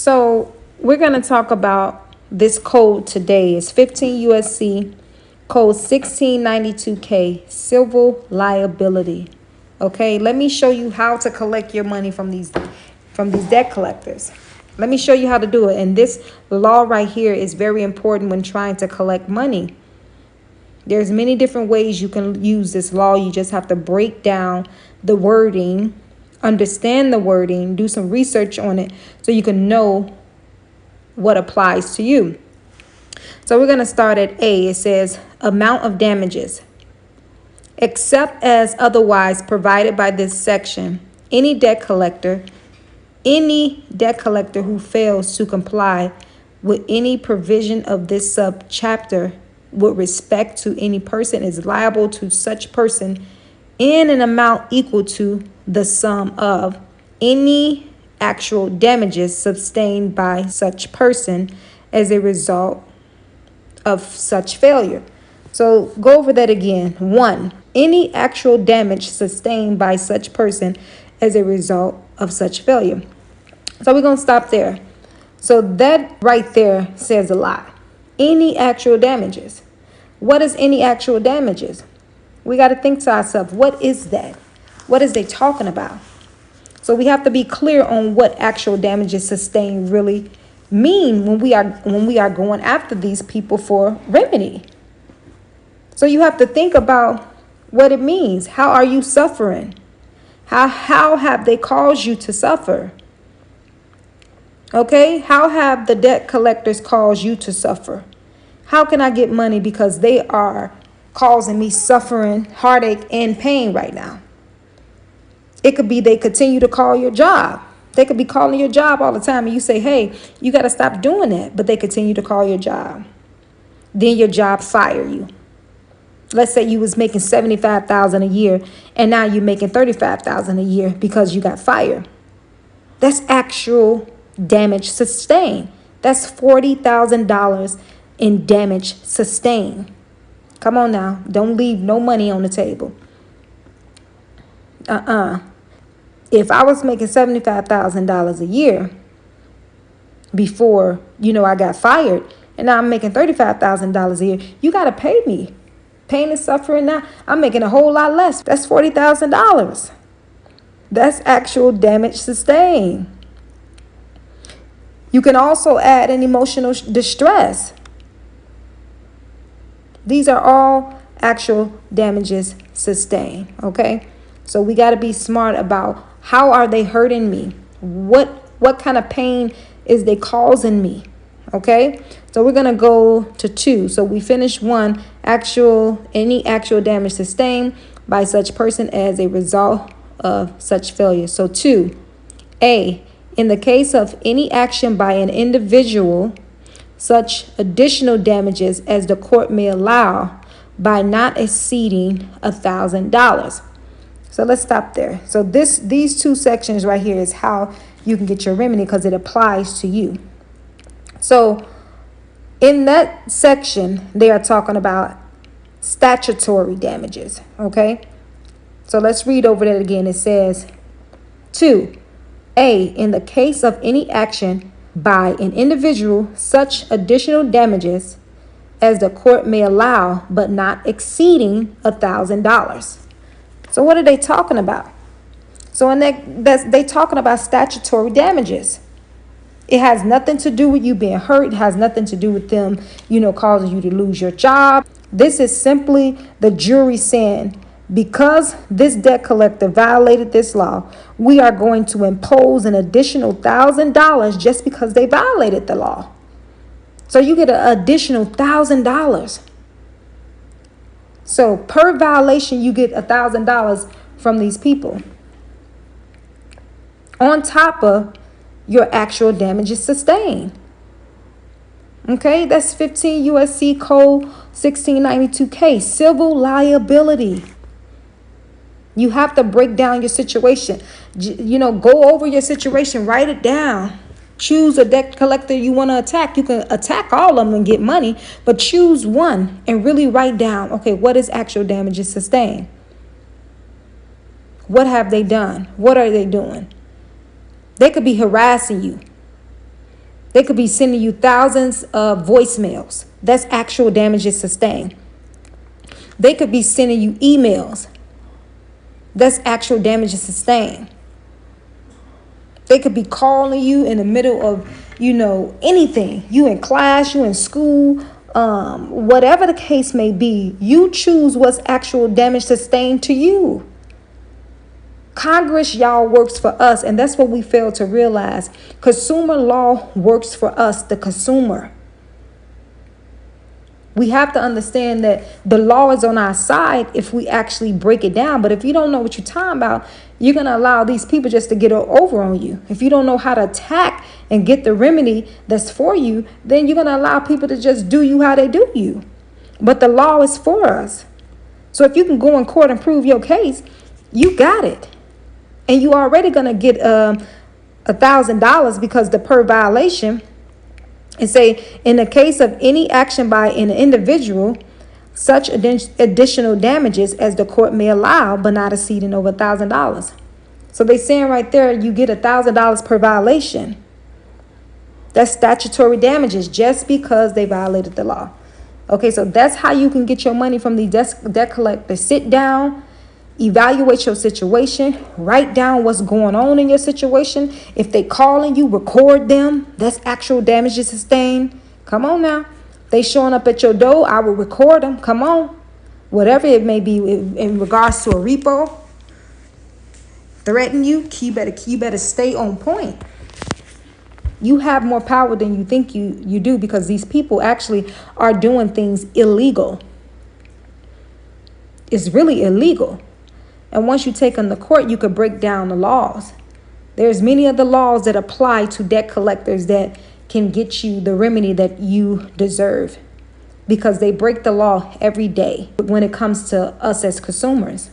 So we're going to talk about this code today. It's 15 USC code 1692K, civil liability. Okay, let me show you how to collect your money from these debt collectors. Let me show you how to do it. And this law right here is very important when trying to collect money. There's many different ways you can use this law. You just have to break down the wording, understand the wording, do some research on it so you can know what applies to you. So we're going to start at A. It says amount of damages. Except as otherwise provided by this section, any debt collector who fails to comply with any provision of this subchapter with respect to any person is liable to such person in an amount equal to the sum of any actual damages sustained by such person as a result of such failure. So go over that again. 1, any actual damage sustained by such person as a result of such failure. So we're going to stop there. So that right there says a lot. Any actual damages. What is any actual damages? We got to think to ourselves, what is that? What is they talking about? So we have to be clear on what actual damages sustained really mean when we are going after these people for remedy. So you have to think about what it means. How are you suffering? How have they caused you to suffer? Okay, how have the debt collectors caused you to suffer? How can I get money because they are causing me suffering, heartache, and pain right now? It could be they continue to call your job. They could be calling your job all the time and you say, hey, you got to stop doing that. But they continue to call your job. Then your job fire you. Let's say you was making $75,000 a year and now you're making $35,000 a year because you got fired. That's actual damage sustained. That's $40,000 in damage sustained. Come on now. Don't leave no money on the table. If I was making $75,000 a year before, I got fired, and now I'm making $35,000 a year, you got to pay me. Pain and suffering now, I'm making a whole lot less. That's $40,000. That's actual damage sustained. You can also add an emotional distress. These are all actual damages sustained, okay? So we got to be smart about how are they hurting me? What kind of pain is they causing me? Okay? So we're going to go to 2. So we finished 1, any actual damage sustained by such person as a result of such failure. So 2, A, in the case of any action by an individual, such additional damages as the court may allow by not exceeding $1,000. So let's stop there. So these 2 sections right here is how you can get your remedy because it applies to you. So in that section, they are talking about statutory damages. Okay. So let's read over that again. It says 2, A, in the case of any action by an individual, such additional damages as the court may allow, but not exceeding $1,000. So what are they talking about? So in they talking about statutory damages. It has nothing to do with you being hurt. It has nothing to do with them, causing you to lose your job. This is simply the jury saying, because this debt collector violated this law, we are going to impose an additional $1,000 just because they violated the law. So you get an additional $1,000. So per violation, you get $1,000 from these people. On top of your actual damages sustained. Okay, that's 15 USC code 1692K, civil liability. You have to break down your situation. Go over your situation, write it down. Choose a debt collector you want to attack. You can attack all of them and get money, but choose one and really write down, okay, what is actual damages sustained? What have they done? What are they doing? They could be harassing you. They could be sending you thousands of voicemails. That's actual damages sustained. They could be sending you emails. That's actual damages sustained. They could be calling you in the middle of, anything. You in class, you in school, whatever the case may be, you choose what's actual damage sustained to you. Congress, y'all, works for us, and that's what we fail to realize. Consumer law works for us, the consumer. We have to understand that the law is on our side if we actually break it down. But if you don't know what you're talking about, you're going to allow these people just to get over on you. If you don't know how to attack and get the remedy that's for you, then you're going to allow people to just do you how they do you. But the law is for us. So if you can go in court and prove your case, you got it. And you already going to get $1,000 because the per violation. And say, in the case of any action by an individual, such additional damages as the court may allow, but not exceeding over $1,000. So they saying right there, you get $1,000 per violation. That's statutory damages just because they violated the law. Okay, so that's how you can get your money from the debt collector. Sit down, evaluate your situation, write down what's going on in your situation. If they calling you, record them. That's actual damages sustained. Come on now. They showing up at your door, I will record them. Come on. Whatever it may be in regards to a repo, threaten you, you better stay on point. You have more power than you think you do, because these people actually are doing things illegal. It's really illegal. And once you take them to court, you could break down the laws. There's many of the laws that apply to debt collectors that can get you the remedy that you deserve, because they break the law every day when it comes to us as consumers.